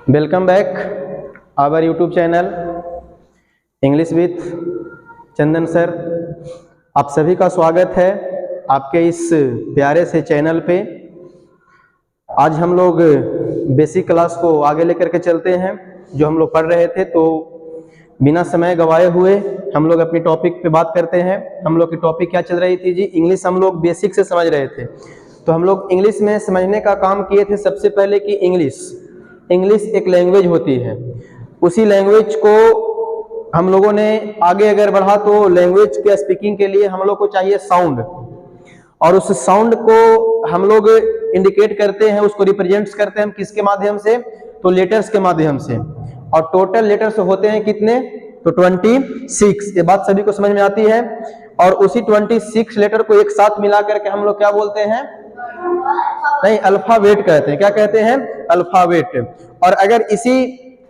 Welcome back our YouTube channel English with Chandan sir. आप सभी का स्वागत है आपके इस प्यारे से चैनल पे। आज हम लोग बेसिक क्लास को आगे लेकर के चलते हैं जो हम लोग पढ़ रहे थे, तो बिना समय गवाए हुए हम लोग अपनी टॉपिक पे बात करते हैं। हम लोग की टॉपिक क्या चल रही थी जी? इंग्लिश हम लोग बेसिक से समझ रहे थे, तो हम लोग इंग्लिश में समझने का काम किए थे सबसे पहले कि इंग्लिश एक लैंग्वेज होती है। उसी लैंग्वेज को हम लोगों ने आगे अगर बढ़ा तो लैंग्वेज के स्पीकिंग के लिए हम लोग को चाहिए साउंड, और उस साउंड को हम लोग इंडिकेट करते हैं, उसको रिप्रेजेंट्स करते हैं हम किसके माध्यम से? तो लेटर्स के माध्यम से। और टोटल लेटर्स होते हैं कितने? तो 26। ये बात सभी को समझ में आती है। और उसी 26 लेटर को एक साथ मिला करके हम लोग क्या बोलते हैं? नहीं, अल्फाबेट कहते हैं। क्या कहते हैं? अल्फाबेट। और अगर इसी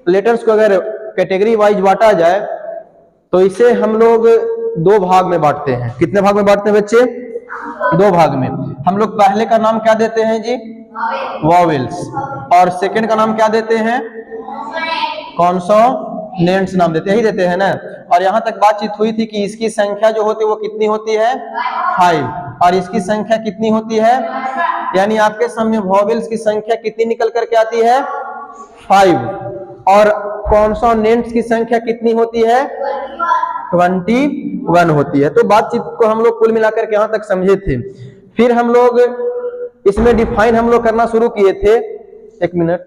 लेटर्स को अगर कैटेगरी वाइज बांटा जाए तो इसे हम लोग दो भाग में बांटते हैं। कितने भाग में बांटते हैं बच्चे? दो भाग में। हम लोग पहले का नाम क्या देते हैं जी? वॉवेल्स। और सेकंड का नाम क्या देते हैं? कॉन्सोनेंट्स नाम देते हैं, यही देते हैं ना। और यहाँ तक बातचीत हुई थी कि इसकी संख्या जो होती है वो कितनी होती है? 5। और इसकी संख्या कितनी होती है? यानी आपके सामने वॉवेल्स की संख्या कितनी निकल करके आती है? 5। और कॉन्सोनेंट्स की संख्या कितनी होती है? 21 होती है। तो बातचीत को हम लोग कुल मिलाकर के यहाँ तक समझे थे। फिर हम लोग इसमें डिफाइन हम लोग करना शुरू किए थे। एक मिनट।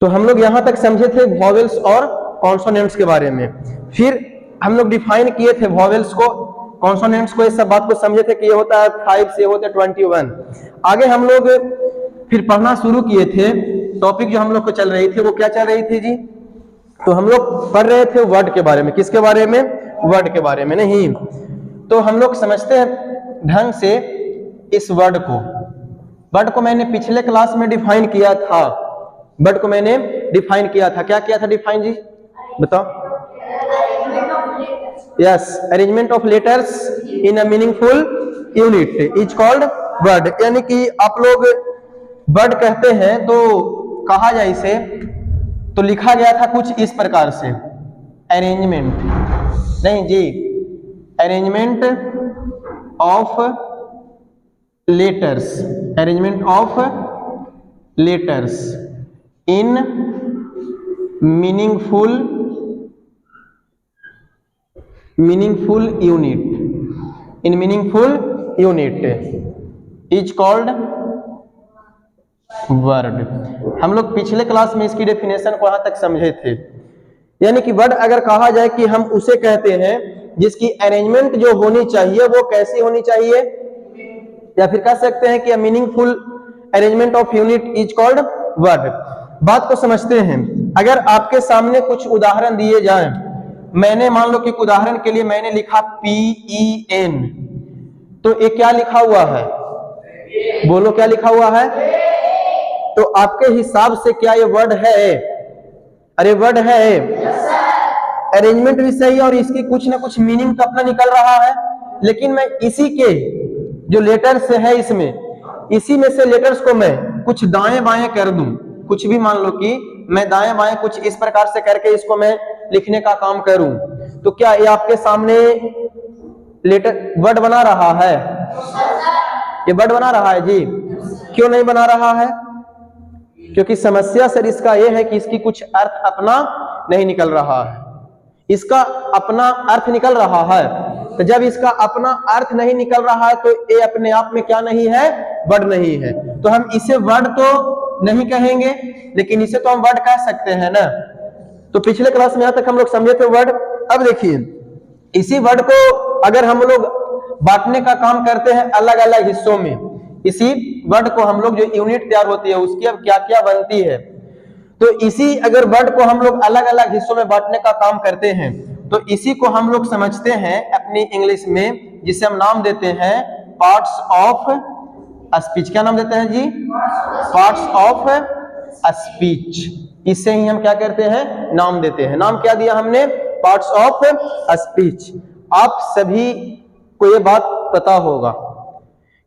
तो हम लोग यहाँ तक समझे थे वॉवेल्स और कॉन्सोनेंट्स के बारे में। फिर हम लोग डिफाइन किए थे वॉवेल्स को, कॉन्सोनेंट्स को, इस सब बात को समझे थे कि ये होता है 5 से होता है 21। आगे हम लोग फिर पढ़ना शुरू किए थे। टॉपिक जो हम लोग को चल रही थी वो क्या चल रही थी जी? तो हम लोग पढ़ रहे थे वर्ड के बारे में। किसके बारे में? वर्ड के बारे में। नहीं, तो हम लोग समझते हैं ढंग से इस वर्ड को मैंने पिछले क्लास में डिफाइन किया था। वर्ड को मैंने डिफाइन किया था। क्या किया था डिफाइन जी? बताओ। Yes, arrangement of letters in a meaningful unit is called word. यानी कि आप लोग वर्ड कहते हैं तो कहा जाए इसे, तो लिखा गया था कुछ इस प्रकार से, अरेंजमेंट। नहीं जी, arrangement of letters, arrangement of letters in meaningful unit, in meaningful unit is called word. हम लोग पिछले क्लास में इसकी डेफिनेशन को यहां तक समझे थे। यानी कि वर्ड अगर कहा जाए कि हम उसे कहते हैं जिसकी अरेंजमेंट जो होनी चाहिए वो कैसी होनी चाहिए, या फिर कह सकते हैं कि meaningful arrangement of unit is called word. बात को समझते हैं। अगर आपके सामने कुछ उदाहरण दिए जाएं, मैंने मान लो कि उदाहरण के लिए मैंने लिखा PEN, तो ये क्या लिखा हुआ है? बोलो, क्या लिखा हुआ है? तो आपके हिसाब से क्या ये वर्ड है? अरे वर्ड है। अरेंजमेंट भी सही है और इसकी कुछ ना कुछ मीनिंग तो अपना निकल रहा है। लेकिन मैं इसी के जो लेटर्स है इसमें, इसी में से लेटर्स को मैं कुछ दाएं बाएं कर दूं, कुछ भी मान लो कि मैं दाएं बाएं कुछ इस प्रकार से करके इसको मैं लिखने का काम करूं, तो क्या ये आपके सामने लेटर वर्ड बना रहा है? ये वर्ड बना रहा है जी? क्यों नहीं बना रहा है? क्योंकि समस्या सर इसका यह है कि इसकी कुछ अर्थ अपना नहीं निकल रहा है। इसका अपना अर्थ निकल रहा है, तो जब इसका अपना अर्थ नहीं निकल रहा है तो ये अपने आप में क्या नहीं है? वर्ड नहीं है। तो हम इसे वर्ड तो नहीं कहेंगे, लेकिन इसे तो हम वर्ड कह सकते हैं ना। तो पिछले क्लास में यहां तक हम लोग समझे थे वर्ड। अब देखिए, इसी वर्ड को अगर हम लोग बांटने का काम करते हैं अलग अलग हिस्सों में, इसी वर्ड को हम लोग जो यूनिट तैयार होती है उसकी अब क्या क्या बनती है, तो इसी अगर वर्ड को हम लोग अलग अलग हिस्सों में बांटने का काम करते हैं तो इसी को हम लोग समझते हैं अपनी इंग्लिश में, जिसे हम नाम देते हैं पार्ट्स ऑफ स्पीच। क्या नाम देते हैं जी? Parts of speech. इसे ही हम क्या करते हैं? नाम देते हैं। नाम क्या दिया हमने? Parts of speech. आप सभी को ये बात पता होगा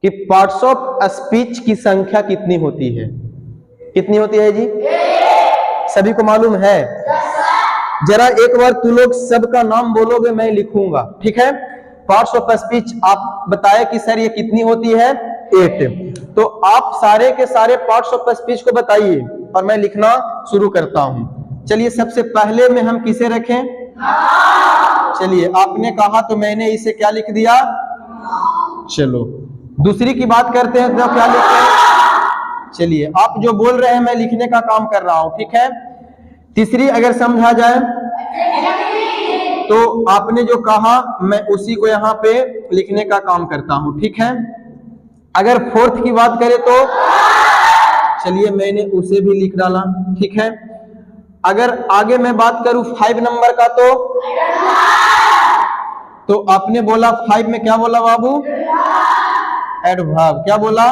कि पार्ट्स ऑफ स्पीच की संख्या कितनी होती है? कितनी होती है जी? सभी को मालूम है? जरा एक बार तू लोग सबका नाम बोलोगे, मैं लिखूंगा, ठीक है? पार्ट्स ऑफ स्पीच आप बताए कि सर ये कितनी होती है? 8। तो आप सारे के सारे पार्ट्स ऑफ स्पीच को बताइए और मैं लिखना शुरू करता हूं। चलिए, सबसे पहले में हम किसे रखें? चलिए, आपने कहा तो मैंने इसे क्या लिख दिया? चलो, दूसरी की बात करते हैं तो क्या लिखते हैं? चलिए, आप जो बोल रहे हैं मैं लिखने का काम कर रहा हूं, ठीक है? तीसरी अगर समझा जाए तो आपने जो कहा मैं उसी को यहाँ पे लिखने का काम करता हूं, ठीक है? अगर फोर्थ की बात करें तो चलिए मैंने उसे भी लिख डाला, ठीक है? अगर आगे मैं बात करूं 5 नंबर का तो आपने बोला 5 में क्या बोला बाबू? एडवर्ब। क्या बोला?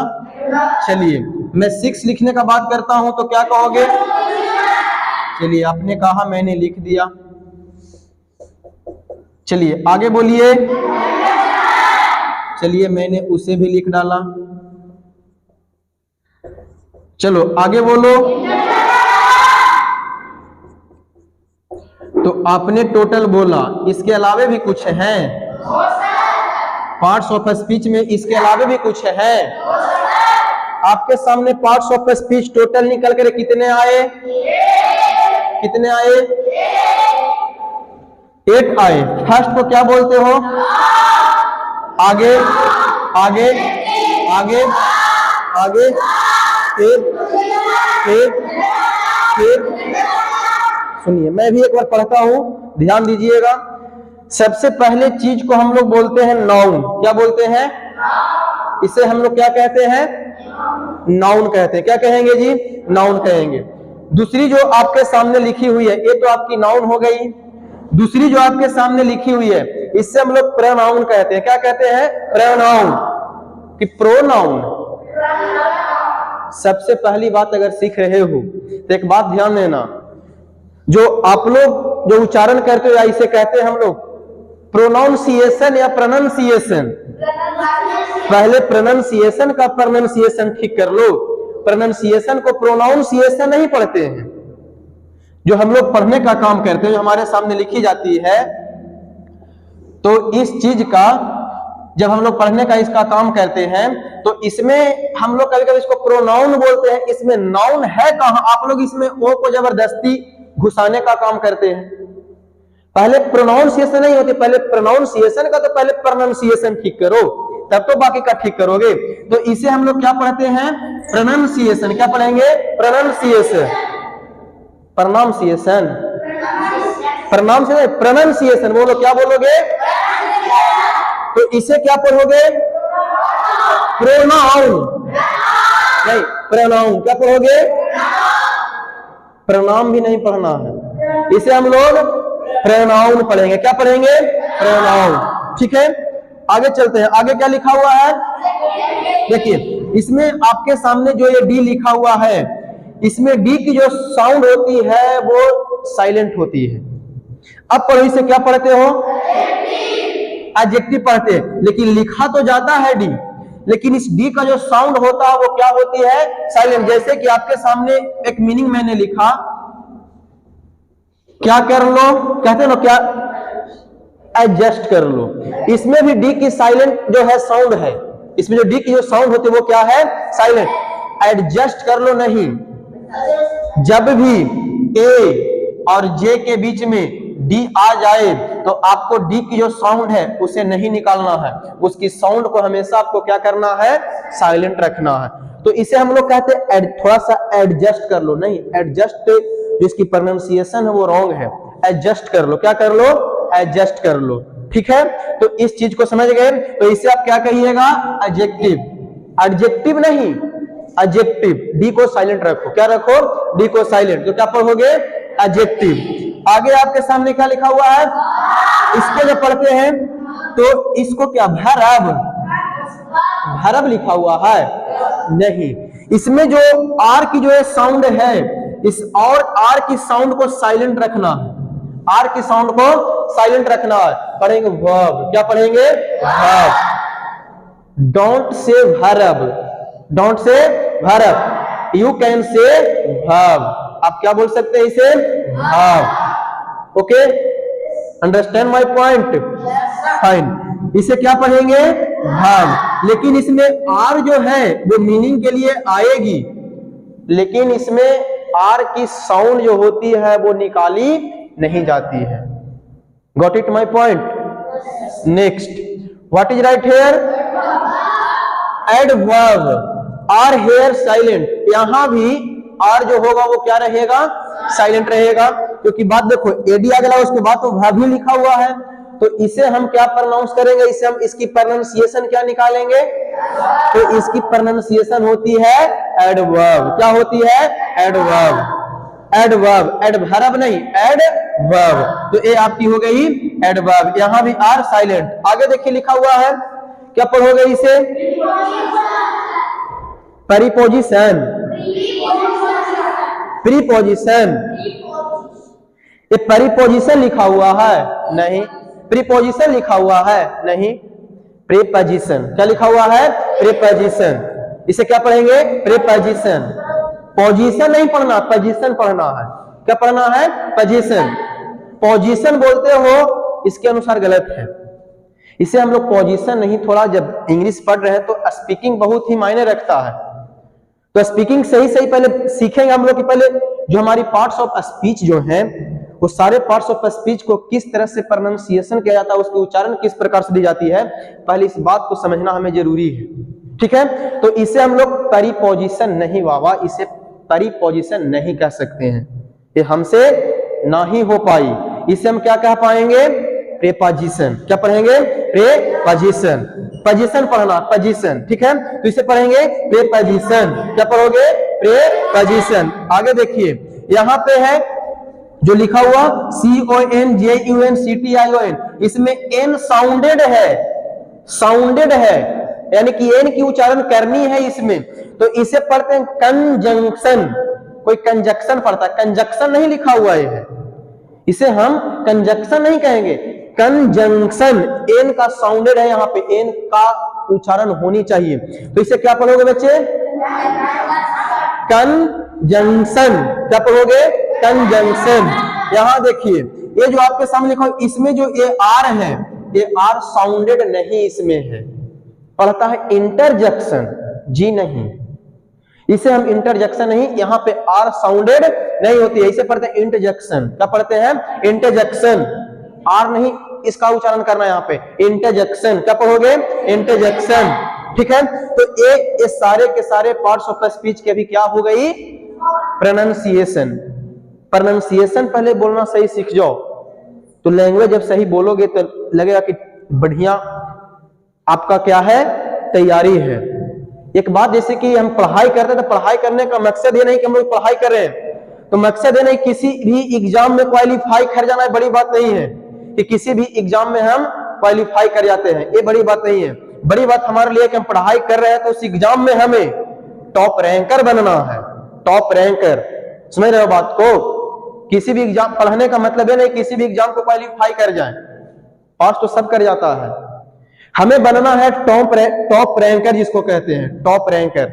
चलिए, मैं 6 लिखने का बात करता हूं तो क्या कहोगे? चलिए, आपने कहा, मैंने लिख दिया। चलिए आगे बोलिए। चलिए, मैंने उसे भी लिख डाला। चलो आगे बोलो। तो आपने टोटल बोला, इसके अलावे भी कुछ है? पार्ट्स ऑफ स्पीच में इसके अलावे भी कुछ है? आपके सामने पार्ट्स ऑफ स्पीच टोटल निकल कर कितने आए? कितने आए? 8 आए। फर्स्ट को क्या बोलते हो? आगे आगे आगे आगे फिर सुनिए, मैं भी एक बार पढ़ता हूं, ध्यान दीजिएगा। सबसे पहले चीज को हम लोग बोलते हैं नाउन। क्या बोलते हैं? इसे हम लोग क्या कहते हैं? नाउन कहते हैं। क्या कहेंगे जी? नाउन कहेंगे। दूसरी जो आपके सामने लिखी हुई है, ये तो आपकी नाउन हो गई। दूसरी जो आपके सामने लिखी हुई है, इससे हम लोग प्रोनाउन कहते हैं। क्या कहते हैं? प्रोनाउन कि प्रोनाउन। सबसे पहली बात अगर सीख रहे हो तो एक बात ध्यान देना, जो आप लोग जो उच्चारण करते हो, या इसे कहते हैं हम लोग प्रोनाउंसिएशन या प्रोनाउंसिएशन। पहले प्रोनाउंसिएशन का प्रोनाउंसिएशन ठीक कर लो। प्रोनाउंसिएशन को प्रोनाउंसिएशन नहीं पढ़ते हैं। जो हम लोग पढ़ने का काम करते हैं, जो हमारे सामने लिखी जाती है, तो इस चीज का जब हम लोग पढ़ने का इसका काम करते हैं तो इसमें हम लोग कभी कभी इसको प्रोनाउन बोलते हैं। इसमें नाउन है कहां? आप लोग इसमें ओ को जबरदस्ती घुसाने का काम करते हैं। पहले प्रोनाउंसिएशन नहीं होती, पहले प्रोनाउंसिएशन का तो पहले प्रोनाउंसिएशन ठीक करो, तब तो बाकी का ठीक करोगे। तो इसे हम लोग क्या पढ़ते हैं? प्रोनाउंसिएशन। क्या पढ़ेंगे? प्रोनाउंसिएशन। प्रोनाउंसिएशन प्रोनाउंसिएशन प्रोनाउंसिएशन बोलो। क्या बोलोगे? तो इसे क्या पढ़ोगे? प्रोनाउन नहीं, प्रोनाउन। क्या पढ़ोगे? प्रणाम भी नहीं पढ़ना है, इसे हम लोग प्रोनाउन पढ़ेंगे। क्या पढ़ेंगे? प्रोनाउन। ठीक है, आगे चलते हैं। आगे क्या लिखा हुआ है? देखिए, इसमें आपके सामने जो ये डी लिखा हुआ है, इसमें डी की जो साउंड होती है वो साइलेंट होती है। अब पढ़ो, इसे क्या पढ़ते हो? एडजेक्टिव पढ़ते हैं, लेकिन लिखा तो जाता है डी, लेकिन इस डी का जो साउंड होता है वो क्या होती है? साइलेंट। जैसे कि आपके सामने एक मीनिंग मैंने लिखा, क्या कर लो, कहते हैं ना, क्या एडजस्ट कर लो। इसमें भी डी की साइलेंट जो है साउंड है, इसमें जो डी की जो साउंड होती है वो क्या है? साइलेंट। एडजस्ट कर लो नहीं, जब भी ए और जे के बीच में डी आ जाए तो आपको डी की जो साउंड है उसे नहीं निकालना है, उसकी साउंड को हमेशा आपको क्या करना है? साइलेंट रखना है। तो इसे हम लोग कहते हैं थोड़ा सा एडजस्ट कर लो। नहीं, एडजस्ट जिसकी प्रोनाउंसिएशन है वो रॉन्ग है। एडजस्ट कर लो। क्या कर लो? एडजस्ट कर लो। ठीक है, तो इस चीज को समझ गए। तो इसे आप क्या कहिएगा? एडजेक्टिव। एडजेक्टिव नहीं, एडजेक्टिव। डी को साइलेंट रखो। क्या रखो? डी को साइलेंट। तो क्या पढ़ोगे? एडजेक्टिव। आगे आपके सामने क्या लिखा हुआ है? इसको जब पढ़ते हैं तो इसको क्या वर्ब, वर्ब लिखा हुआ है? नहीं, इसमें जो आर की जो साउंड है, इस और आर की साउंड को साइलेंट रखना है। आर की साउंड को साइलेंट रखना है। पढ़ेंगे वर्ब। क्या पढ़ेंगे? Verb. Don't say verb, don't say verb, you can say verb. आप क्या बोल सकते हैं इसे? भाव। Okay, understand my point? Fine. इसे क्या पढ़ेंगे? भाव। लेकिन इसमें आर जो है वो मीनिंग के लिए आएगी, लेकिन इसमें आर की साउंड जो होती है वो निकाली नहीं जाती है। Got it my point? Next, what is right here? Adverb. R here silent. यहां भी आर जो होगा वो क्या रहेगा? साइलेंट रहेगा, क्योंकि बात देखो एडी आ गया उसके बाद तो वर्ब ही लिखा हुआ है, तो इसे हम क्या प्रोनाउंस करेंगे? इसे हम इसकी प्रोनाउंसिएशन क्या निकालेंगे? तो इसकी प्रोनाउंसिएशन होती है एडवर्ब। क्या होती है? एडवर्ब। एडवर्ब, एडवर्ब नहीं, एडवर्ब। तो ये आपकी हो गई एडवर्ब। यहां भी आर साइलेंट। आगे देखिए लिखा हुआ है, क्या पढ़ोगे इसे? प्रीपोजिशन। प्रीपोजिशन। ये प्रीपोजिशन लिखा हुआ है? नहीं। प्रीपोजिशन लिखा हुआ है? नहीं। प्रीपोजिशन क्या लिखा हुआ है? प्रीपोजिशन। इसे क्या पढ़ेंगे? प्रीपोजिशन। पोजीशन नहीं पढ़ना, पोजीशन पढ़ना है। क्या पढ़ना है? पोजीशन। पोजीशन बोलते हो, इसके अनुसार गलत है। इसे हम लोग पोजीशन नहीं, थोड़ा जब इंग्लिश पढ़ रहे हैं तो स्पीकिंग बहुत ही मायने रखता है, तो स्पीकिंग सही सही पहले सीखेंगे हम लोग कि पहले जो हमारी पार्ट्स ऑफ स्पीच जो हैं वो सारे पार्ट्स ऑफ स्पीच को किस तरह से प्रोनाउंसिएशन किया जाता है, उसकी उच्चारण किस प्रकार से दी जाती है, पहले इस बात को समझना हमें जरूरी है। ठीक है, तो इसे हम लोग प्रीपोजिशन नहीं बाबा, इसे प्रीपोजिशन नहीं कह सकते हैं, ये हमसे ना ही हो पाई। इसे हम क्या कह पाएंगे? प्रीपोजिशन। क्या पढ़ेंगे? प्रीपोजिशन। पोजीशन पढ़ना, पोजीशन। ठीक है, तो इसे पढ़ेंगे प्रीपोजिशन। क्या पढ़ोगे? प्रीपोजिशन। आगे देखिए, यहां पे है जो लिखा हुआ CONJUNCTION, इसमें एन साउंडेड है, साउंडेड है, यानी कि एन की उच्चारण करनी है इसमें, तो इसे पढ़ते हैं कंजंक्शन। कोई कंजक्शन पढ़ता है, कंजक्शन नहीं लिखा हुआ है, इसे हम कंजक्शन नहीं कहेंगे, कंजंक्शन। एन का साउंडेड है, यहाँ पे एन का उच्चारण होनी चाहिए, तो इसे क्या पढ़ोगे बच्चे? कंजंक्शन। क्या पढ़ोगे? कंजंक्शन। यहां देखिए, ये जो आपके सामने लिखा है, इसमें जो ये आर है, ये आर साउंडेड नहीं इसमें है, पढ़ता है इंटरजेक्शन। जी नहीं, इसे हम इंटरजेक्शन नहीं, यहाँ पे आर साउंडेड नहीं होती है, इसे पढ़ते हैं इंटरजेक्शन। क्या पढ़ते हैं? इंटरजेक्शन। आर नहीं इसका उच्चारण करना है यहाँ पे, इंटरजेक्शन। क्या पढ़ोगे? इंटरजेक्शन। ठीक है, तो ये सारे के सारे पार्ट्स ऑफ स्पीच के भी क्या हो गई? प्रोनाउंसिएशन। प्रोनाउंसिएशन पहले बोलना सही सीख जाओ, तो लैंग्वेज जब सही बोलोगे तो लगेगा कि बढ़िया आपका क्या है? तैयारी है। एक बात, जैसे कि हम पढ़ाई करते हैं तो पढ़ाई करने का मकसद ये नहीं कि हम लोग पढ़ाई कर रहे हैं, तो मकसद ये नहीं किसी भी एग्जाम में क्वालिफाई कर जाना है, बड़ी बात नहीं है कि किसी भी एग्जाम में हम क्वालिफाई कर जाते हैं, ये बड़ी बात नहीं है। बड़ी बात हमारे लिए कि हम पढ़ाई कर रहे हैं तो उस एग्जाम में हमें टॉप रैंकर बनना है, टॉप रैंकर। समझ रहे हो बात को? किसी भी एग्जाम पढ़ने का मतलब ये नहीं किसी भी एग्जाम को क्वालिफाई कर जाए, पास तो सब कर जाता है, हमें बनना है टॉप रैंकर, जिसको कहते हैं टॉप रैंकर।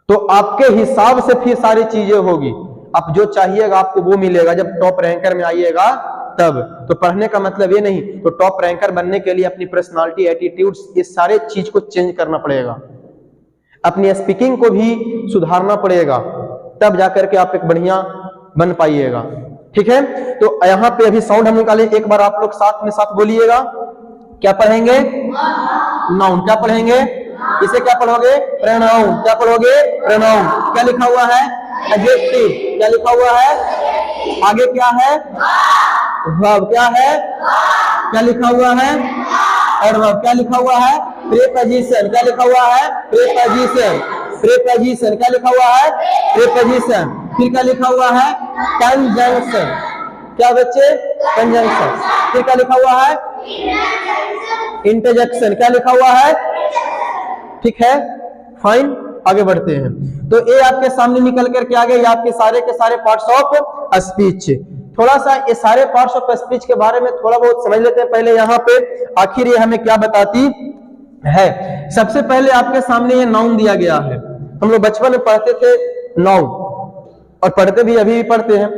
तो आपके हिसाब से फिर सारी चीजें होगी, आप जो चाहिएगा आपको वो मिलेगा जब टॉप रैंकर में आइएगा तब। तो पढ़ने का मतलब ये नहीं, तो टॉप रैंकर बनने के लिए अपनी पर्सनालिटी, एटीट्यूड्स, ये सारे चीज को चेंज करना पड़ेगा, अपनी स्पीकिंग को भी सुधारना पड़ेगा, तब जाकर के आप एक बढ़िया बन पाइएगा। ठीक है, तो यहाँ पे अभी साउंड हम निकाले, एक बार आप लोग साथ में साथ बोलिएगा। क्या पढ़ेंगे? नाउन। क्या पढ़ेंगे? इसे क्या पढ़ोगे? प्रोनाउन। क्या पढ़ोगे? प्रोनाउन। क्या लिखा हुआ है? एडजेक्टिव। क्या लिखा हुआ है? आगे क्या है? वर्ब। क्या है? क्या लिखा हुआ है? एडवर्ब। क्या लिखा हुआ है? प्रीपोजिशन। क्या लिखा हुआ है? प्रीपोजिशन। प्रीपोजिशन। क्या लिखा हुआ है? प्रीपोजिशन। फिर क्या लिखा हुआ है? कंजंक्शन। क्या बच्चे? कंजंक्शन। फिर क्या लिखा हुआ है? इंटरजेक्शन। क्या लिखा हुआ है? ठीक है, फाइन, आगे बढ़ते हैं। तो ये आपके सामने निकल करके आ गए, ये आपके सारे के सारे पार्ट्स ऑफ स्पीच। थोड़ा सा ये सारे पार्ट्स ऑफ स्पीच के बारे में थोड़ा बहुत समझ लेते हैं पहले। यहाँ पे आखिर ये हमें क्या बताती है? सबसे पहले आपके सामने ये नाउन दिया गया है, हम लोग बचपन में पढ़ते थे नाउन, और पढ़ते भी अभी भी पढ़ते हैं।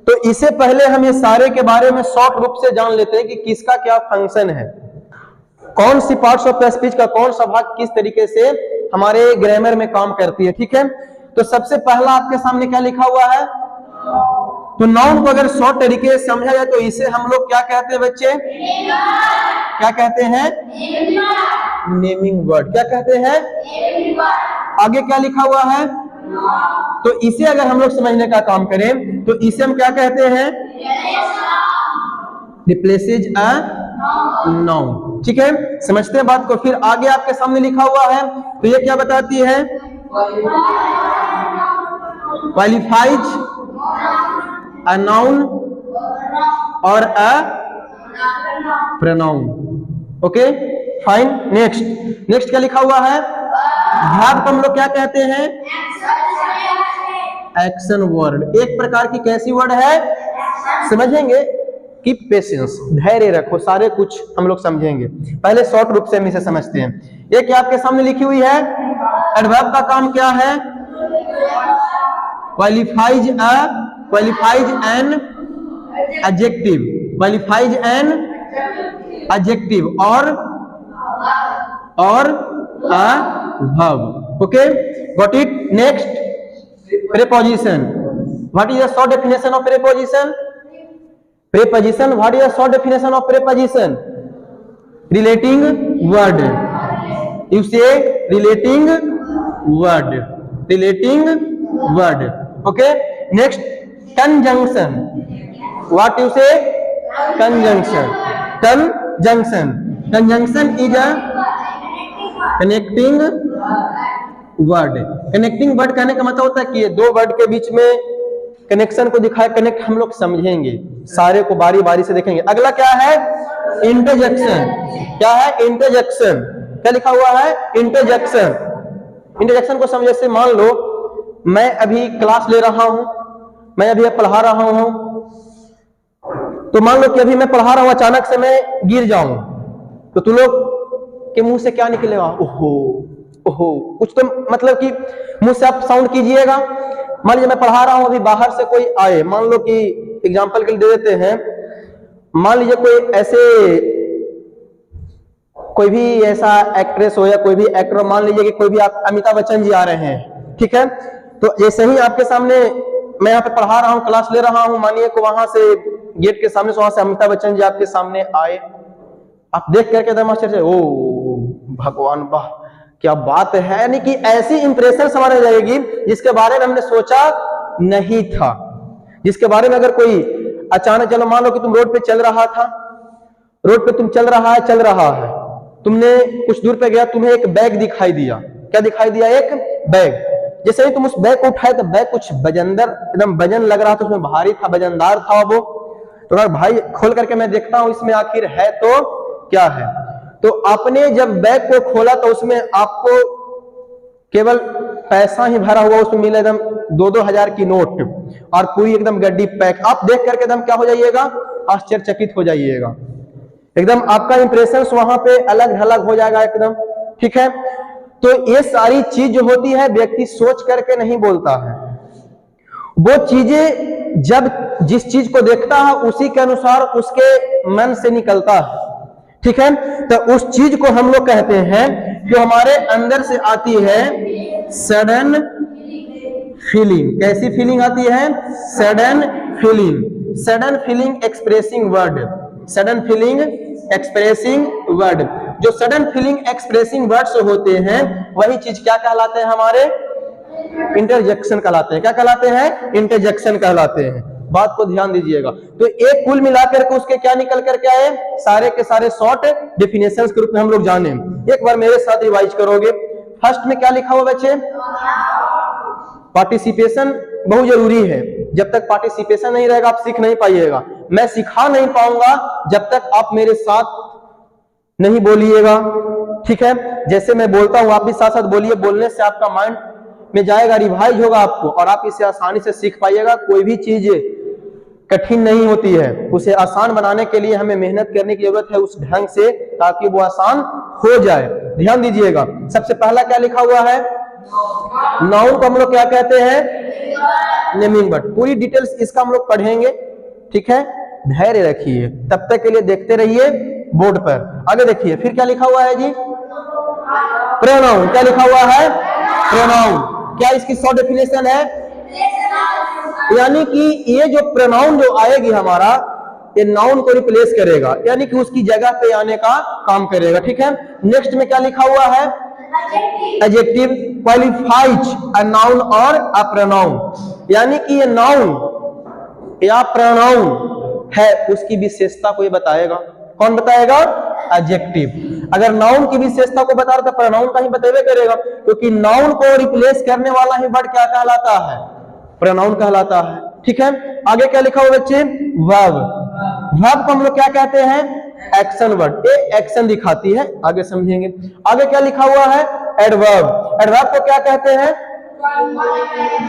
तो इससे पहले हम ये सारे के बारे में शॉर्ट रूप से जान लेते हैं कि किसका क्या फंक्शन है, कौन सी पार्ट्स ऑफ स्पीच का कौन सा भाग किस तरीके से हमारे ग्रामर में काम करती है। ठीक है, तो सबसे पहला आपके सामने क्या लिखा हुआ है, तो नाउन को अगर शॉर्ट तरीके से समझा जाए तो इसे हम लोग क्या कहते हैं बच्चे, क्या कहते हैं, नेमिंग वर्ड। क्या कहते हैं, आगे क्या लिखा हुआ है, तो इसे अगर हम लोग समझने का काम करें तो इसे हम क्या कहते हैं, रिप्लेसेज अ नाउन। ठीक है, समझते हैं बात को। फिर आगे आपके सामने लिखा हुआ है, तो ये क्या बताती है, क्वालिफाइज अ नाउन और a pronoun. Okay fine. Next क्या लिखा हुआ है, वर्ब को हम लोग क्या कहते हैं, एक्शन वर्ड। एक प्रकार की कैसी वर्ड है, समझेंगे कि पेशेंस, धैर्य रखो, सारे कुछ हम लोग समझेंगे। पहले शॉर्ट रूप से हम इसे समझते हैं। ये क्या आपके सामने लिखी हुई है, एडवर्ब का काम क्या है, qualifies an adjective, qualifies an adjective और a verb. Okay got it. Next, preposition. What is the short definition of preposition, preposition what is the short definition of preposition, relating word. You say relating word, relating word. Okay next, conjunction. What you say, conjunction, conjunction is a connecting word. Connecting word कहने का मतलब होता है कि ये दो word के बीच में कनेक्शन को दिखाए, कनेक्ट हम लोग समझेंगे, सारे को बारी बारी से देखेंगे। अगला क्या है, इंटरजेक्शन। क्या है, इंटरजेक्शन। क्या लिखा हुआ है, इंटरजेक्शन। इंटरजेक्शन को समझे से, मान लो मैं अभी क्लास ले रहा हूं, मैं अभी पढ़ा रहा हूं, तो मान लो कि अभी मैं पढ़ा रहा हूं, अचानक से मैं गिर जाऊं, तो तुम लोग के मुंह से क्या निकलेगा, ओहो ओहो, कुछ तो मतलब कि मुंह से आप साउंड कीजिएगा। मान लीजिए मैं पढ़ा रहा हूं, अभी बाहर से कोई आए, मान लो कि एग्जांपल के लिए दे देते हैं, मान लीजिए कोई ऐसे, कोई भी ऐसा एक्ट्रेस हो या कोई भी एक्टर, मान लीजिए कि कोई भी आप अमिताभ बच्चन जी आ रहे हैं। ठीक है, तो जैसे ही आपके सामने मैं यहाँ पे पढ़ा रहा हूँ, क्लास ले रहा हूँ, मानिए को वहां से गेट के सामने से, वहां से अमिताभ बच्चन जी आपके सामने आए, आप देख करके एकदम आश्चर्य, ओ भगवान वाह क्या बात है, यानी कि ऐसी इंप्रेशन हमारे जाएगी जिसके बारे में हमने सोचा नहीं था, जिसके बारे में अगर कोई अचानक, चलो मान लो कि तुम रोड पे चल रहा था, रोड पे तुम चल रहा है, तुमने कुछ दूर पे गया, तुम्हें एक बैग दिखाई दिया। क्या दिखाई दिया, एक बैग। जैसे ही तुम उस बैग को उठाए तो बैग कुछ वजनदार, एकदम वजन लग रहा था, उसमें भारी था, वजनदार था वो। तो अगर भाई खोल करके मैं देखता हूं इसमें आखिर है तो क्या है, तो आपने जब बैग को खोला तो उसमें आपको केवल पैसा ही भरा हुआ उसमें मिला, एकदम 2-2 हजार की नोट और पूरी एकदम गड्डी पैक। आप देख करके एकदम क्या हो जाइएगा, आश्चर्यचकित हो जाइएगा, एकदम आपका इंप्रेशन वहां पे अलग अलग हो जाएगा एकदम। ठीक है, तो ये सारी चीज जो होती है व्यक्ति सोच करके नहीं बोलता है, वो चीजें जब जिस चीज को देखता है उसी के अनुसार उसके मन से निकलता है। ठीक है, तो उस चीज को हम लोग कहते हैं जो हमारे अंदर से आती है सडन फीलिंग। कैसी फीलिंग आती है, sudden feeling. Sudden feeling expressing word, sudden feeling expressing word. जो सडन फीलिंग एक्सप्रेसिंग वर्ड्स होते हैं वही चीज क्या कहलाते हैं, हमारे इंटरजेक्शन कहलाते हैं। क्या कहलाते हैं, इंटरजेक्शन कहलाते हैं। बात को ध्यान दीजिएगा। तो एक कुल मिलाकर के उसके क्या निकल करके आए, सारे के सारे शॉर्ट डेफिनेशंस के रूप में हम लोग जाने। एक बार मेरे साथ रिवाइज करोगे। फर्स्ट में क्या लिखा हुआ बच्चे, पार्टिसिपेशन बहुत जरूरी है। जब तक पार्टिसिपेशन नहीं रहेगा आप सीख नहीं पाइएगा। मैं सिखा नहीं पाऊंगा जब तक आप मेरे साथ नहीं बोलिएगा। ठीक है, जैसे मैं बोलता हूं आप भी साथ साथ बोलिए, बोलने से आपका माइंड में जाएगा, रिवाइज होगा आपको और आप इसे आसानी से सीख पाइएगा। कोई भी चीज कठिन नहीं होती है, उसे आसान बनाने के लिए हमें मेहनत करने की जरूरत है उस ढंग से, ताकि वो आसान हो जाए। ध्यान दीजिएगा। सबसे पहला क्या लिखा हुआ है, नाउन को हम लोग क्या कहते हैं, नेमिंग वर्ड। पूरी डिटेल्स इसका हम लोग पढ़ेंगे, ठीक है, धैर्य रखिए, तब तक के लिए देखते रहिए बोर्ड पर। आगे देखिए फिर क्या लिखा हुआ है जी, प्रोनाउन। क्या लिखा हुआ है, प्रोनाउन। क्या इसकी शॉर्ट डेफिनेशन है, यानी कि ये जो प्रोनाउन जो आएगी हमारा, ये नाउन को रिप्लेस करेगा, यानी कि उसकी जगह पे आने का काम करेगा, ठीक है। नेक्स्ट में क्या लिखा हुआ है, एडजेक्टिव क्वालिफाइज अ नाउन और अ प्रोनाउन, यानी कि ये नाउन या प्रोनाउन है उसकी विशेषता को ये बताएगा। कौन बताएगा, एडजेक्टिव। अगर नाउन की विशेषता को बता रहा तो प्रोनाउन का ही बतेबे करेगा, क्योंकि नाउन को रिप्लेस करने वाला ही वर्ड क्या कहलाता है, प्रोनाउन कहलाता है, ठीक है। आगे क्या लिखा हुआ बच्चे, वर्ब। वर्ब को हम लोग क्या कहते हैं, एक्शन वर्ड। ये एक्शन दिखाती है, आगे समझेंगे। आगे क्या लिखा हुआ है, एडवर्ब। एडवर्ब को क्या कहते हैं,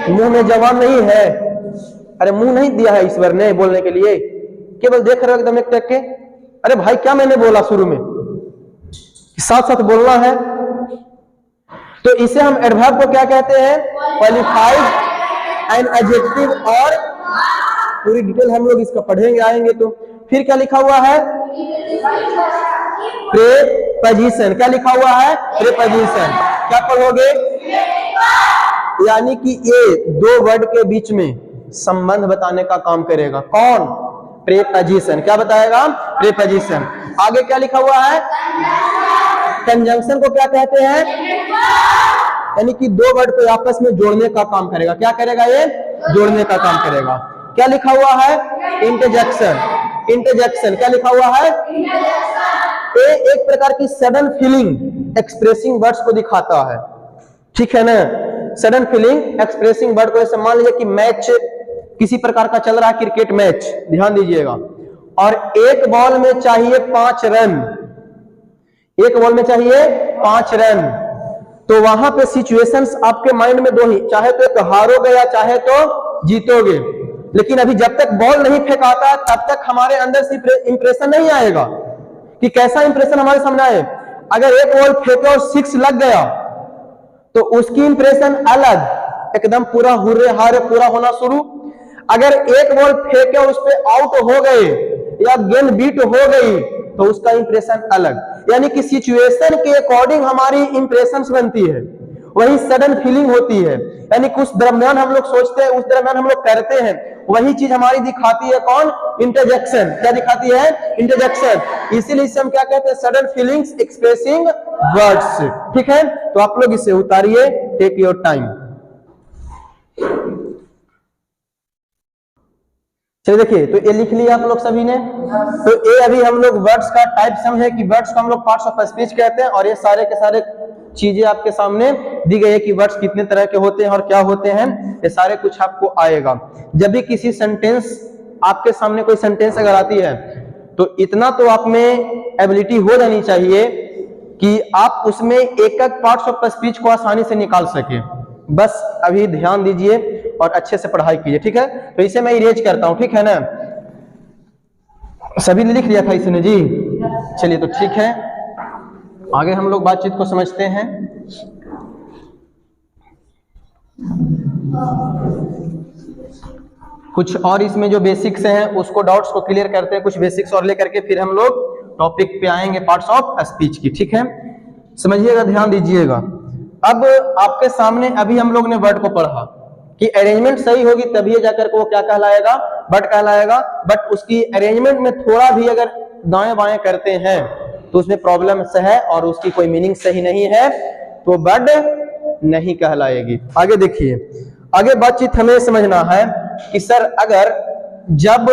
मुंह में जबान नहीं है, अरे मुंह नहीं दिया है ईश्वर ने बोलने के लिए, केवल देख रहे हो एकदम एक टक के। अरे भाई क्या मैंने बोला शुरू में, साथ साथ बोलना है। तो इसे हम एडवर्ब को क्या कहते हैं, क्वालिफाइड एंड एडजेक्टिव, और पूरी डिटेल हम लोग इसका पढ़ेंगे आएंगे तो। फिर क्या लिखा हुआ है, प्रेपोजिशन। क्या लिखा हुआ है, प्रेपोजिशन। क्या पढ़ोगे, यानी कि ये दो वर्ड के बीच में संबंध बताने का काम करेगा। कौन, प्रेपोजिशन। क्या बताएगा, प्रेपोजिशन। आगे क्या लिखा हुआ है, कंजंक्शन को क्या कहते हैं, यानी कि दो वर्ड को आपस में जोड़ने का काम करेगा। क्या करेगा, ये जोड़ने का काम करेगा। क्या लिखा हुआ है, इंटरजेक्शन। इंटरजेक्शन क्या लिखा हुआ है, ये एक प्रकार की सडन फीलिंग एक्सप्रेसिंग वर्ड्स को दिखाता है, ठीक है ना। सडन फीलिंग एक्सप्रेसिंग वर्ड को, जैसे मान लीजिए कि मैच किसी प्रकार का चल रहा है, क्रिकेट मैच, ध्यान दीजिएगा, और एक बॉल में चाहिए 5 रन, एक बॉल में चाहिए 5 रन, तो वहां पे सिचुएशंस आपके माइंड में दो ही, चाहे तो एक हारोगे या चाहे तो जीतोगे। लेकिन अभी जब तक बॉल नहीं फेंकाता तब तक हमारे अंदर से इंप्रेशन नहीं आएगा कि कैसा इंप्रेशन हमारे सामने आए। अगर एक बॉल फेंके और 6 लग गया तो उसकी इंप्रेशन अलग, एकदम पूरा हुर्रे हारे पूरा होना शुरू। अगर एक बॉल फेंके और उस पे आउट हो गए या गेंद बीट हो गई तो उसका इंप्रेशन अलग, यानी कि सिचुएशन के अकॉर्डिंग हमारी इंप्रेशंस बनती है, वही सडन फीलिंग होती है, यानी कि उस दरमियान हम लोग सोचते हैं, उस दरमियान हम लोग करते हैं, वही चीज हमारी दिखाती है कौन, इंटरजेक्शन। क्या दिखाती है, इंटरजेक्शन। इसीलिए इसे हम क्या कहते हैं, सडन फीलिंग्स एक्सप्रेसिंग वर्ड्स, ठीक है। तो आप लोग इसे उतारिए, टेक योर टाइम। चलिए देखिए, तो ये लिख लिया आप लोग सभी ने। तो ये अभी हम लोग वर्ड्स का टाइप समझे कि वर्ड्स को हम लोग पार्ट्स ऑफ स्पीच कहते हैं, और ये सारे के सारे चीजें आपके सामने दी गई है कि वर्ड्स कितने तरह के होते हैं और क्या होते हैं, ये सारे कुछ आपको आएगा। जब भी किसी सेंटेंस आपके सामने कोई सेंटेंस अगर आती है तो इतना तो आप में एबिलिटी हो जानी चाहिए कि आप उसमें एक एक पार्ट्स ऑफ स्पीच को आसानी से निकाल सके। बस अभी ध्यान दीजिए और अच्छे से पढ़ाई कीजिए, ठीक है। तो इसे मैं इरेज करता हूं, ठीक है ना। सभी ने लिख लिया था इसने जी, चलिए तो ठीक है, आगे हम लोग बातचीत को समझते हैं। कुछ और इसमें जो बेसिक्स हैं उसको, डाउट्स को क्लियर करते हैं, कुछ बेसिक्स और लेकर के फिर हम लोग टॉपिक पे आएंगे पार्ट्स ऑफ स्पीच की, ठीक है। समझिएगा, ध्यान दीजिएगा। अब आपके सामने अभी हम लोग ने वर्ड को पढ़ा कि अरेंजमेंट सही होगी तभी जाकर के वो क्या कहलाएगा, वर्ड कहलाएगा। बट उसकी अरेंजमेंट में थोड़ा भी अगर दाएं बाएं करते हैं तो उसमें प्रॉब्लम है और उसकी कोई मीनिंग सही नहीं है तो वर्ड नहीं कहलाएगी। आगे देखिए, आगे बातचीत हमें समझना है कि सर अगर जब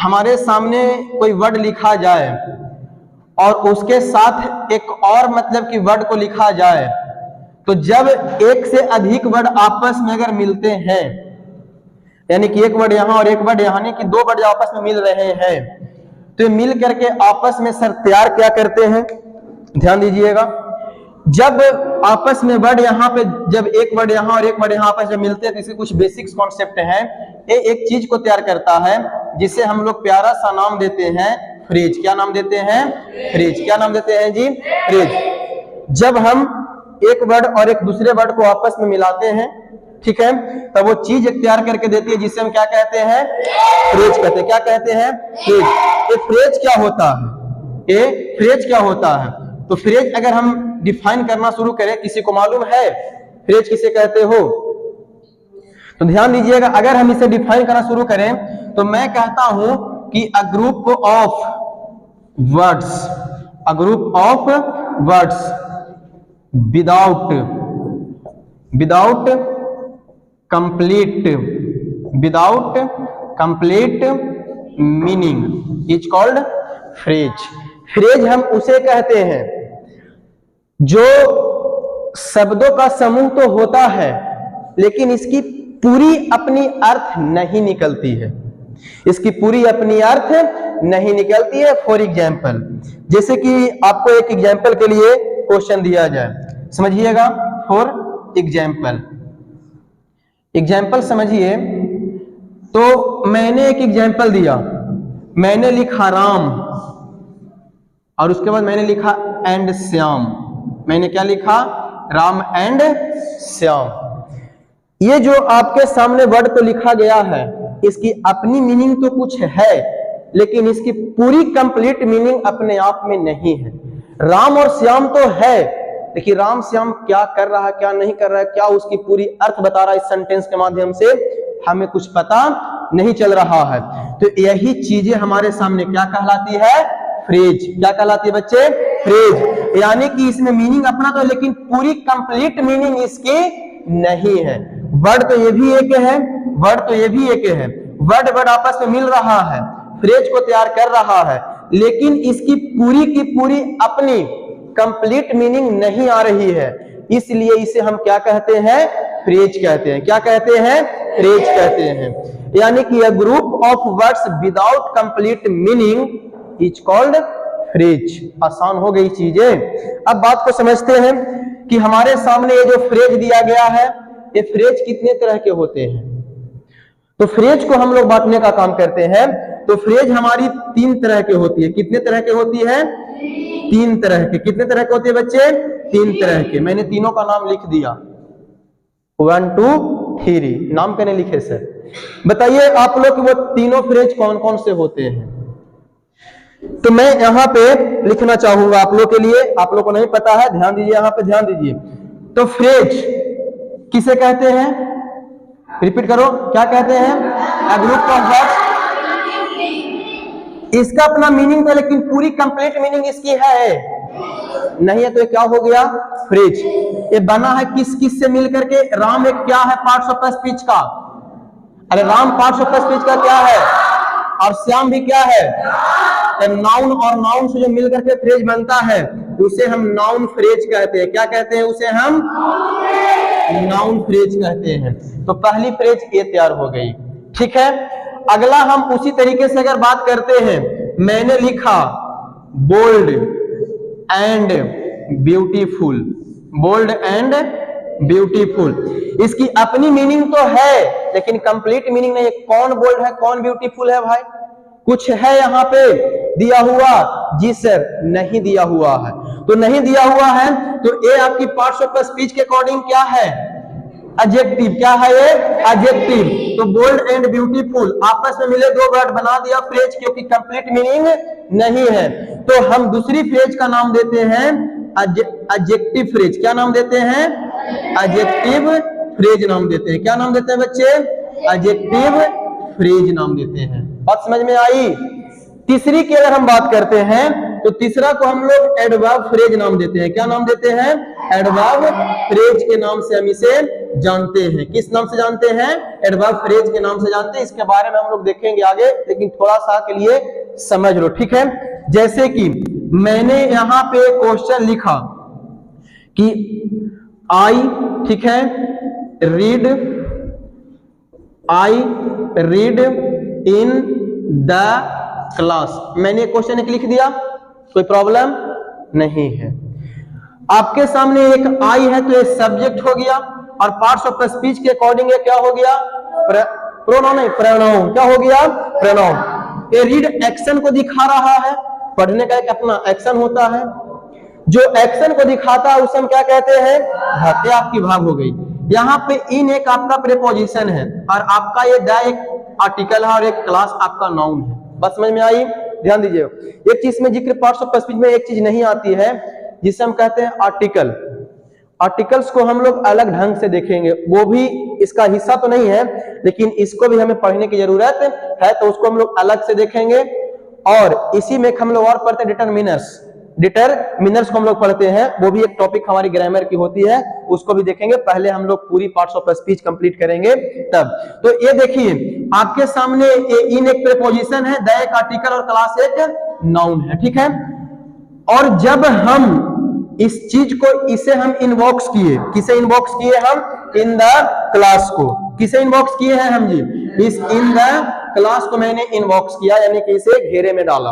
हमारे सामने कोई वर्ड लिखा जाए और उसके साथ एक और मतलब कि वर्ड को लिखा जाए, तो जब एक से अधिक वर्ड आपस में अगर मिलते हैं, यानी कि एक वर्ड यहां और एक वर्ड यहां, यानी कि 2 वर्ड आपस में मिल रहे हैं, तो मिल करके आपस में सर तैयार क्या करते हैं, ध्यान दीजिएगा। जब आपस में वर्ड यहाँ पे, जब एक वर्ड यहाँ और एक वर्ड यहाँ आपस में मिलते हैं तो इसके कुछ बेसिक्स कॉन्सेप्ट हैं। ये एक चीज को तैयार करता है जिसे हम लोग प्यारा सा नाम देते हैं फ्रेज। क्या नाम देते हैं, फ्रेज। क्या नाम देते हैं जी, फ्रेज। जब हम एक वर्ड और एक दूसरे वर्ड को आपस में मिलाते हैं, ठीक है, तब वो चीज एक तैयार करके देती है जिसे हम क्या कहते हैं, फ्रेज कहते हैं। क्या कहते हैं, फ्रेज। ये फ्रेज क्या होता है, ये फ्रेज क्या होता है? तो फ्रेज अगर हम डिफाइन करना शुरू करें, किसी को मालूम है फ्रेज किसे कहते हो? तो ध्यान दीजिएगा, अगर हम इसे डिफाइन करना शुरू करें तो मैं कहता हूं कि a group of words, a group of words without complete meaning is called phrase. Phrase हम उसे कहते हैं जो शब्दों का समूह तो होता है लेकिन इसकी पूरी अपनी अर्थ नहीं निकलती है, इसकी पूरी अपनी अर्थ नहीं निकलती है। फॉर एग्जाम्पल, जैसे कि आपको एक एग्जाम्पल के लिए क्वेश्चन दिया जाए, समझिएगा। फॉर एग्जाम्पल समझिए, तो मैंने एक एग्जाम्पल दिया, मैंने लिखा राम और उसके बाद मैंने लिखा एंड श्याम। मैंने क्या लिखा, राम एंड श्याम। ये जो आपके सामने वर्ड को लिखा गया है, इसकी अपनी मीनिंग तो कुछ है लेकिन इसकी पूरी कंप्लीट मीनिंग अपने आप में नहीं है। राम और श्याम तो है लेकिन राम श्याम क्या कर रहा है, क्या नहीं कर रहा है, क्या उसकी पूरी अर्थ बता रहा है, इस सेंटेंस के माध्यम से हमें कुछ पता नहीं चल रहा है। तो यही चीजें हमारे सामने क्या कहलाती है, फ्रेज। क्या कहलाती है बच्चे, फ्रेज। यानी कि इसमें मीनिंग अपना तो, लेकिन पूरी कंप्लीट मीनिंग इसकी नहीं है। वर्ड तो ये भी एक है, वर्ड तो ये भी एक है, वर्ड आपस में मिल रहा है, फ्रेज को तैयार कर रहा है, लेकिन इसकी पूरी की पूरी अपनी कंप्लीट मीनिंग नहीं आ रही है, इसलिए इसे हम क्या कहते हैं, फ्रेज कहते हैं। क्या कहते हैं, फ्रेज कहते हैं। यानी कि a group of words without complete meaning is called phrase. आसान हो गई चीजें। अब बात को समझते हैं कि हमारे सामने ये जो फ्रेज दिया गया है, ये फ्रेज कितने तरह के होते हैं। तो फ्रेज को हम लोग बांटने का काम करते हैं। तो फ्रेज हमारी 3 तरह की होती है। कितने तरह की होती है, 3 तरह के। कितने तरह के होते हैं बच्चे, 3 तरह के। मैंने तीनों का नाम लिख दिया, 1 2 3 नाम मैंने लिखे सर। बताइए आप लोग वो तीनों फ्रेज कौन कौन से होते हैं। तो मैं यहाँ पे लिखना चाहूंगा आप लोग के लिए, आप लोग को नहीं पता है, ध्यान दीजिए, यहाँ पे ध्यान दीजिए। तो फ्रेज किसे कहते हैं, रिपीट करो, क्या कहते हैं, अ ग्रुप ऑफ वर्ड्स। इसका अपना मीनिंग था लेकिन पूरी कंप्लीट मीनिंग इसकी है नहीं है, तो ये क्या हो गया, फ्रेज। ये बना है किस किस से मिलकर के, राम एक क्या है, पार्ट्स ऑफ स्पीच का। अरे राम पार्ट्स ऑफ स्पीच का क्या है, और श्याम भी क्या है, नाउन और नाउन से जो मिलकर के फ्रेज बनता है उसे हम नाउन फ्रेज कहते हैं। क्या कहते हैं, उसे हम नाउन फ्रेज कहते हैं। तो पहली फ्रेज ये तैयार हो गई, ठीक है। अगला हम उसी तरीके से अगर बात करते हैं, मैंने लिखा bold and beautiful, bold and beautiful. इसकी अपनी मीनिंग तो है लेकिन कंप्लीट मीनिंग नहीं है। कौन बोल्ड है, कौन ब्यूटीफुल है भाई, कुछ है यहाँ पे दिया हुआ, जी सर नहीं दिया हुआ है। तो नहीं दिया हुआ है तो ये आपकी पार्ट्स ऑफ स्पीच के अकॉर्डिंग क्या है, एडजेक्टिव। क्या है ये, एडजेक्टिव। तो बोल्ड एंड ब्यूटीफुल आपस में मिले 2 वर्ड बना दिया फ्रेज, क्योंकि कंप्लीट मीनिंग नहीं है। तो हम दूसरी फ्रेज का नाम देते हैं एडजेक्टिव फ्रेज। क्या नाम देते हैं, एडजेक्टिव फ्रेज नाम देते हैं। क्या नाम देते हैं बच्चे, एडजेक्टिव फ्रेज नाम देते हैं। बात समझ में आई। तीसरी की अगर हम बात करते हैं तो तीसरा को हम लोग एडवर्ब फ्रेज नाम देते हैं। क्या नाम देते हैं, एडवर्ब फ्रेज के नाम से हम इसे जानते हैं। किस नाम से जानते हैं, एडवर्ब फ्रेज के नाम से जानते हैं। इसके बारे में हम लोग देखेंगे आगे, लेकिन थोड़ा सा के लिए समझ लो, ठीक है। जैसे कि मैंने यहाँ पे क्वेश्चन लिखा कि आई, ठीक है, I read in the class. मैंने क्वेश्चन एक लिख दिया, कोई प्रॉब्लम नहीं है। आपके सामने एक आई है तो ये सब्जेक्ट हो गया, और पार्ट्स ऑफ स्पीच के अकॉर्डिंग ये क्या हो गया, प्रोनाउन नहीं, प्रोनाउन। क्या हो गया, प्रोनाउन। ये रीड एक्शन को दिखा रहा है, पढ़ने का एक अपना एक्शन होता है। जो एक्शन को दिखाता है उसे हम क्या कहते हैं, वर्ब। ये आपकी वर्ब हो गई। यहाँ पे इन एक आपका प्रीपोजिशन है और आपका ये द एक आर्टिकल है और एक क्लास आपका नाउन है। बस समझ में आई? ध्यान दीजिए, एक चीज में जिक्र पार्ट्स ऑफ स्पीच में एक चीज नहीं आती है जिसे हम कहते हैं आर्टिकल। आर्टिकल्स को हम लोग अलग ढंग से देखेंगे, वो भी इसका हिस्सा तो नहीं है लेकिन इसको भी हमें पढ़ने की जरूरत है, तो उसको हम लोग अलग से देखेंगे। और इसी में हम लोग और पढ़ते हैं डिटरमिनर्स। डिटरमिनर्स को हम लोग पढ़ते हैं, वो भी एक टॉपिक हमारी ग्रामर की होती है, उसको भी देखेंगे। पहले हम लोग पूरी पार्ट्स ऑफ स्पीच कंप्लीट करेंगे तब। तो ये देखिए आपके सामने इन एक प्रीपोजिशन है, द एक आर्टिकल और क्लास एक नाउन है, ठीक है। और जब हम इस चीज को इसे हम इन्वॉक्स किए, किसे इन्वॉक्स किए हम? इन द क्लास को। किसे इन्वॉक्स किए हैं हम जी? इस इन द क्लास को मैंने इन्वॉक्स किया, यानी कि इसे घेरे में डाला।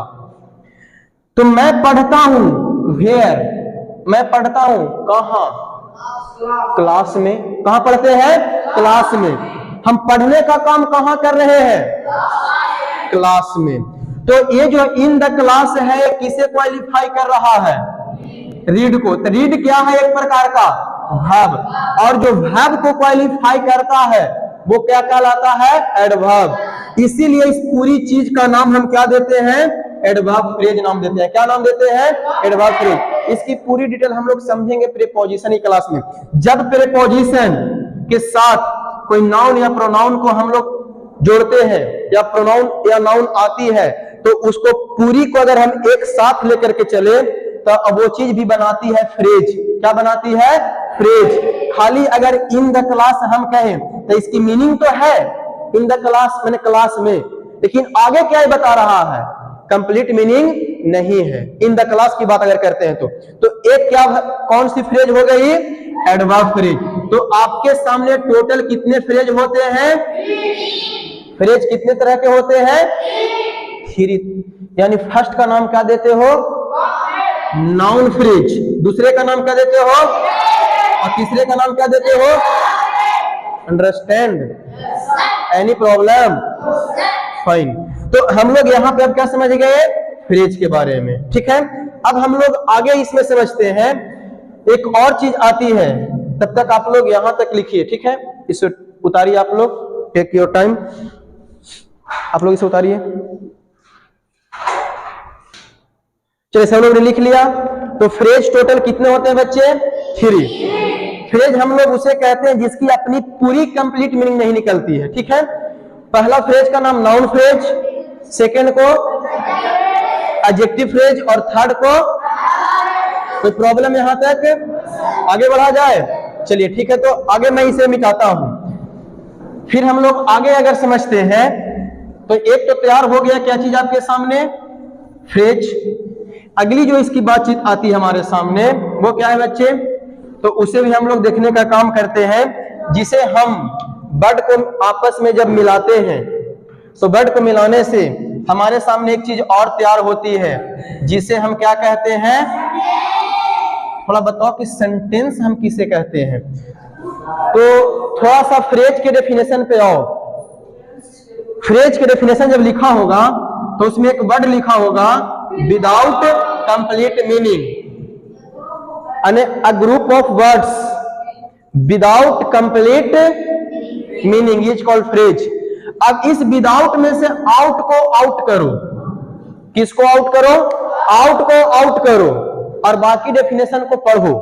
तो मैं पढ़ता हूं, वेयर, मैं पढ़ता हूं कहां? क्लास में। कहां पढ़ते हैं? क्लास में। हम पढ़ने का काम कहां कर रहे हैं? क्लास में। तो ये जो इन द क्लास है किसे क्वालिफाई कर रहा है? रीड को। तो रीड क्या है? एक प्रकार का वर्ब, और जो वर्ब को क्वालिफाई करता है वो क्या कहलाता है? एडवर्ब। इसीलिए इस पूरी चीज का नाम हम क्या देते हैं? एडवर्ब फ्रेज नाम देते हैं। क्या नाम देते हैं? Adverb phrase. इसकी पूरी डिटेल हम लोग समझेंगे प्रीपोजिशन की क्लास में। जब प्रीपोजिशन के साथ कोई नाउन या प्रोनाउन को हम लोग जोड़ते हैं, या प्रोनाउन या नाउन आती है, तो उसको पूरी को अगर हम एक साथ लेकर के चले तो अब वो चीज भी बनाती है फ्रेज। क्या बनाती है? फ्रेज। खाली अगर इन द क्लास हम कहें तो इसकी मीनिंग तो है इन द क्लास मैंने क्लास में, लेकिन आगे क्या बता रहा है? कंप्लीट मीनिंग नहीं है। इन द क्लास की बात अगर करते हैं तो एक क्या, कौन सी फ्रेज हो गई? Adverb phrase. तो आपके सामने टोटल कितने फ्रेज होते हैं? फ्रेज कितने तरह के होते हैं? 3। यानी फर्स्ट का नाम क्या देते हो? Noun phrase. दूसरे का नाम क्या देते हो? और तीसरे का नाम क्या देते हो? अंडरस्टैंड? Any problem? फाइन। तो हम लोग यहाँ पे अब क्या समझ गए? फ्रेज के बारे में, ठीक है। अब हम लोग आगे इसमें समझते हैं। एक और चीज आती है, तब तक आप लोग यहां तक लिखिए, ठीक है। इसे उतारिए आप लोग, टेक योर टाइम। आप लोग इसे उतारिए। चलिए सब लोग ने लिख लिया। तो फ्रेज टोटल कितने होते हैं बच्चे? 3। फ्रेज हम लोग उसे कहते हैं जिसकी अपनी पूरी कंप्लीट मीनिंग नहीं निकलती है, ठीक है। पहला फ्रेज का नाम नाउन फ्रेज, सेकंड को एडजेक्टिव फ्रेज, और थर्ड को। कोई प्रॉब्लम यहां तक? आगे बढ़ा जाए? चलिए ठीक है, तो आगे मैं इसे मिटाता हूं। फिर हम लोग आगे अगर समझते हैं तो एक तो तैयार हो गया क्या चीज आपके सामने? फ्रेज। अगली जो इसकी बातचीत आती है हमारे सामने वो क्या है बच्चे? तो उसे भी हम लोग देखने का काम करते हैं, जिसे हम वर्ड को आपस में जब मिलाते हैं तो वर्ड को मिलाने से हमारे सामने एक चीज और तैयार होती है जिसे हम क्या कहते हैं? थोड़ा बताओ कि सेंटेंस हम किसे कहते हैं? तो थोड़ा सा फ्रेज के डेफिनेशन पे आओ। फ्रेज के डेफिनेशन जब लिखा होगा तो उसमें एक वर्ड लिखा होगा विदाउट कंप्लीट मीनिंग, यानी a group of words without complete meaning is called phrase. अब इस विदाउट में से आउट को आउट करो। किसको आउट करो? आउट को आउट करो, और बाकी डेफिनेशन को पढ़ो।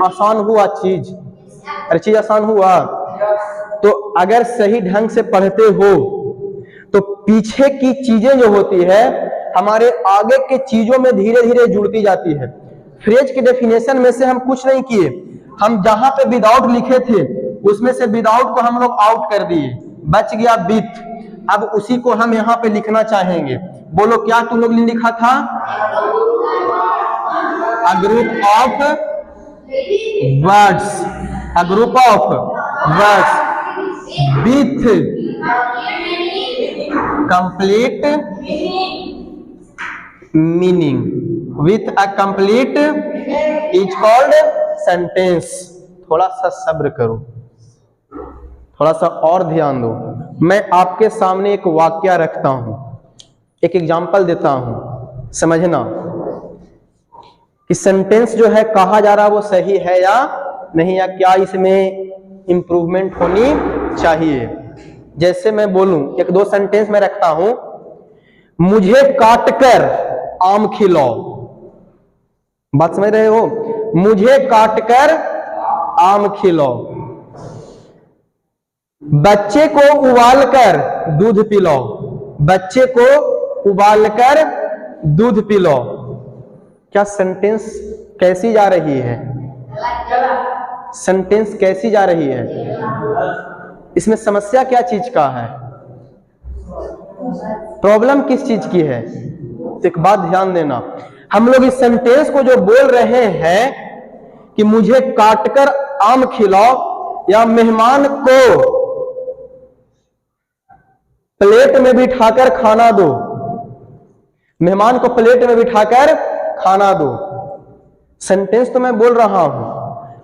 आसान हुआ चीज? अरे चीज आसान हुआ? तो अगर सही ढंग से पढ़ते हो तो पीछे की चीजें जो होती है हमारे आगे के चीजों में धीरे धीरे जुड़ती जाती है। फ्रेज के डेफिनेशन में से हम कुछ नहीं किए, हम जहां पे विदाउट लिखे थे उसमें से विदाउट को हम लोग आउट कर दिए, बच गया विथ। अब उसी को हम यहाँ पे लिखना चाहेंगे। बोलो क्या तुम लोग ने लिखा था? A group of words, a group of words with complete meaning, with a complete is called sentence. थोड़ा सा सब्र करो, थोड़ा सा और ध्यान दो। मैं आपके सामने एक वाक्य रखता हूं, एक एग्जांपल देता हूं, समझना कि सेंटेंस जो है कहा जा रहा है वो सही है या नहीं, या क्या इसमें इंप्रूवमेंट होनी चाहिए। जैसे मैं बोलूं, एक दो सेंटेंस में रखता हूं, मुझे काटकर आम खिलाओ। बात समझ रहे हो? मुझे काटकर आम खिलाओ। बच्चे को उबालकर दूध पिलाओ। बच्चे को उबालकर दूध पिलाओ। क्या सेंटेंस कैसी जा रही है? सेंटेंस कैसी जा रही है? इसमें समस्या क्या चीज का है? प्रॉब्लम किस चीज की है? एक बात ध्यान देना, हम लोग इस सेंटेंस को जो बोल रहे हैं कि मुझे काटकर आम खिलाओ या मेहमान को प्लेट में बिठाकर खाना दो, मेहमान को प्लेट में बिठाकर खाना दो, सेंटेंस तो मैं बोल रहा हूं,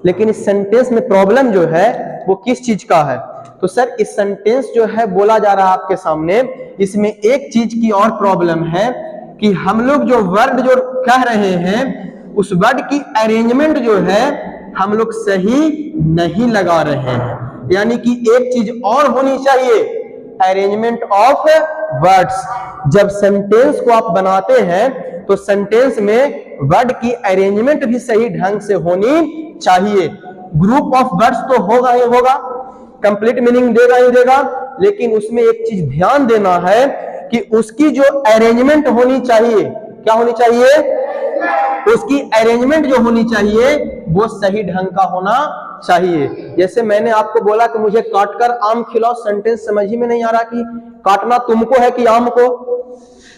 लेकिन इस सेंटेंस में प्रॉब्लम जो है वो किस चीज का है? तो सर इस सेंटेंस जो है बोला जा रहा है आपके सामने, इसमें एक चीज की और प्रॉब्लम है कि हम लोग जो वर्ड जो कह रहे हैं उस वर्ड की अरेंजमेंट जो है हम लोग सही नहीं लगा रहे हैं। यानी कि एक चीज और होनी चाहिए, अरेंजमेंट ऑफ वर्ड्स। जब सेंटेंस को आप बनाते हैं तो सेंटेंस में वर्ड की अरेंजमेंट भी सही ढंग से होनी चाहिए। ग्रुप ऑफ वर्ड्स तो होगा ही होगा, कंप्लीट मीनिंग देगा ही देगा, लेकिन उसमें एक चीज ध्यान देना है कि उसकी जो अरेंजमेंट होनी चाहिए, क्या होनी चाहिए? उसकी अरेंजमेंट जो होनी चाहिए वो सही ढंग का होना चाहिए। जैसे मैंने आपको बोला कि मुझे काटकर आम खिलाओ, सेंटेंस समझ ही में नहीं आ रहा कि काटना तुमको है कि आम को?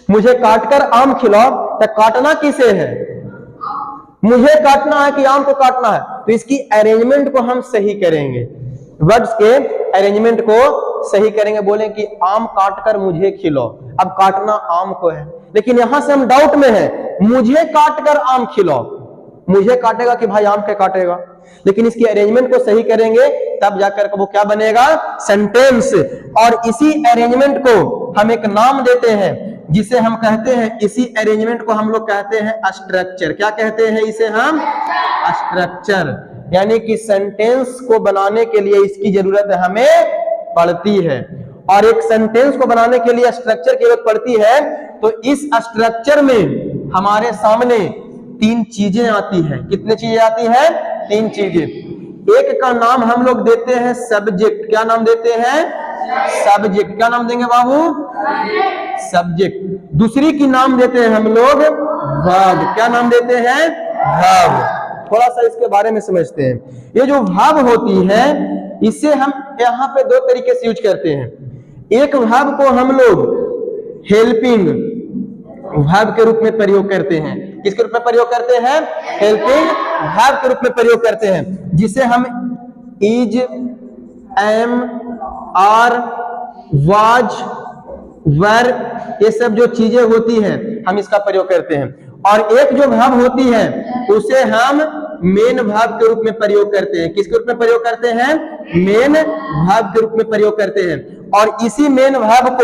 मुझे काटकर आम खिलाओ, तो काटना किसे है? मुझे काटना है कि आम को काटना है? तो इसकी अरेंजमेंट को हम सही करेंगे, वर्ड्स के अरेंजमेंट को सही करेंगे। बोले कि आम काटकर मुझे खिलाओ, अब काटना आम को है, लेकिन यहां से हम डाउट में है, मुझे काटकर आम खिलाओ, मुझे काटेगा कि भाई आम के काटेगा? लेकिन इसकी अरेंजमेंट को सही करेंगे तब जाकर वो क्या बनेगा? सेंटेंस। और इसी अरेंजमेंट को हम एक नाम देते हैं जिसे हम कहते हैं, इसी अरेंजमेंट को हम लोग कहते हैं स्ट्रक्चर। क्या कहते हैं इसे हम? स्ट्रक्चर। यानी कि सेंटेंस को बनाने के लिए इसकी जरूरत हमें पड़ती है, और एक सेंटेंस को बनाने के लिए स्ट्रक्चर की जरूरत पड़ती है। तो इस स्ट्रक्चर में हमारे सामने तीन चीजें आती हैं। कितने चीजें आती हैं? तीन चीजें। एक का नाम हम लोग देते हैं सब्जेक्ट। क्या नाम देते हैं? सब्जेक्ट। क्या नाम देंगे बाबू? सब्जेक्ट। दूसरी की नाम देते हैं हम लोग वर्ब। क्या नाम देते हैं? वर्ब। थोड़ा सा इसके बारे में समझते हैं। ये जो वर्ब होती है इसे हम यहाँ पे दो तरीके से यूज करते हैं। एक वर्ब को हम लोग हेल्पिंग वर्ब के रूप में प्रयोग करते हैं। किसके रूप में प्रयोग करते हैं? हेल्पिंग वर्ब के रूप में प्रयोग करते हैं, जिसे हम इज, एम, आर, वाज, वर, ये सब जो चीजें होती हैं हम इसका प्रयोग करते हैं। और एक जो वर्ब होती है उसे हम मेन वर्ब के रूप में प्रयोग करते हैं। किसके रूप में प्रयोग करते हैं? मेन वर्ब के रूप में प्रयोग करते हैं। और इसी मेन वर्ब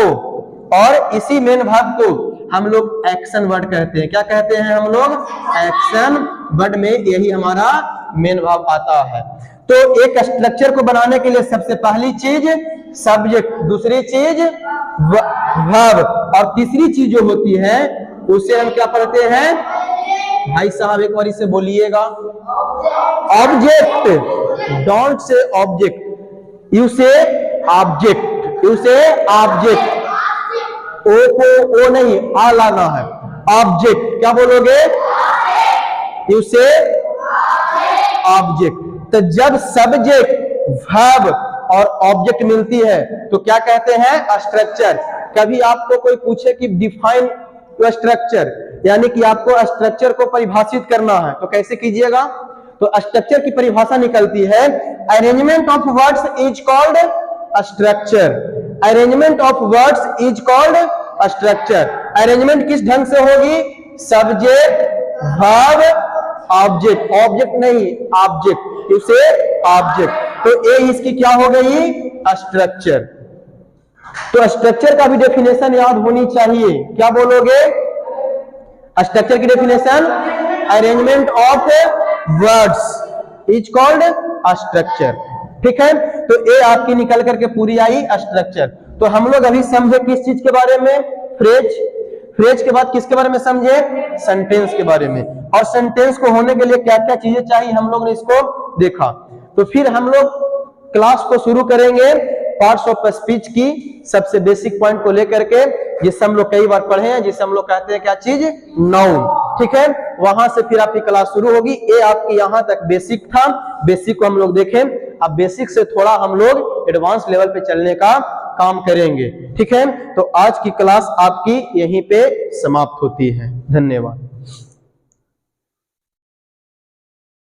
को हम लोग एक्शन वर्ड कहते हैं। क्या कहते हैं हम लोग? एक्शन वर्ड में यही हमारा मेन वर्ब आता है। तो एक स्ट्रक्चर को बनाने के लिए सबसे पहली चीज सब्जेक्ट, दूसरी चीज वर्ब, और तीसरी चीज जो होती है उसे हम क्या पढ़ते हैं? भाई साहब एक बार इसे बोलिएगा, object. Don't say object, you से ऑब्जेक्ट, यू से ऑब्जेक्ट। ओ को ओ नहीं, आ लाना है। ऑब्जेक्ट। क्या बोलोगे? यू से ऑब्जेक्ट। तो जब सब्जेक्ट, वर्ब और ऑब्जेक्ट मिलती है तो क्या कहते हैं? स्ट्रक्चर। कभी आपको कोई पूछे कि डिफाइन स्ट्रक्चर, यानी कि आपको स्ट्रक्चर को परिभाषित करना है, तो कैसे कीजिएगा? तो स्ट्रक्चर की परिभाषा निकलती है, arrangement of words is called structure. Arrangement of words is called structure. Arrangement किस ढंग से होगी? Subject, verb, object. ऑब्जेक्ट नहीं, ऑब्जेक्ट, इसे ऑब्जेक्ट। तो ये इसकी क्या हो गई? स्ट्रक्चर। तो स्ट्रक्चर का भी डेफिनेशन याद होनी चाहिए। क्या बोलोगे? स्ट्रक्चर की definition, arrangement of words is called structure. ठीक है, तो ए आपकी निकल करके पूरी आई स्ट्रक्चर। तो हम लोग अभी समझे किस चीज के बारे में? फ्रेज। फ्रेज के बाद किसके बारे में समझे? सेंटेंस के बारे में। और सेंटेंस को होने के लिए क्या क्या चीजें चाहिए हम लोग ने इसको देखा। तो फिर हम लोग क्लास को शुरू करेंगे पार्ट्स ऑफ स्पीच की सबसे बेसिक पॉइंट को लेकर के, जिससे हम लोग कई बार पढ़े हैं, जिसे हम लोग कहते हैं क्या चीज? नाउन। ठीक है, वहां से फिर आपकी क्लास शुरू होगी। ये आपकी यहां तक बेसिक था, बेसिक को हम लोग देखें। अब बेसिक से थोड़ा हम लोग एडवांस लेवल पे चलने का काम करेंगे। ठीक है, तो आज की क्लास आपकी यहीं पे समाप्त होती है। धन्यवाद।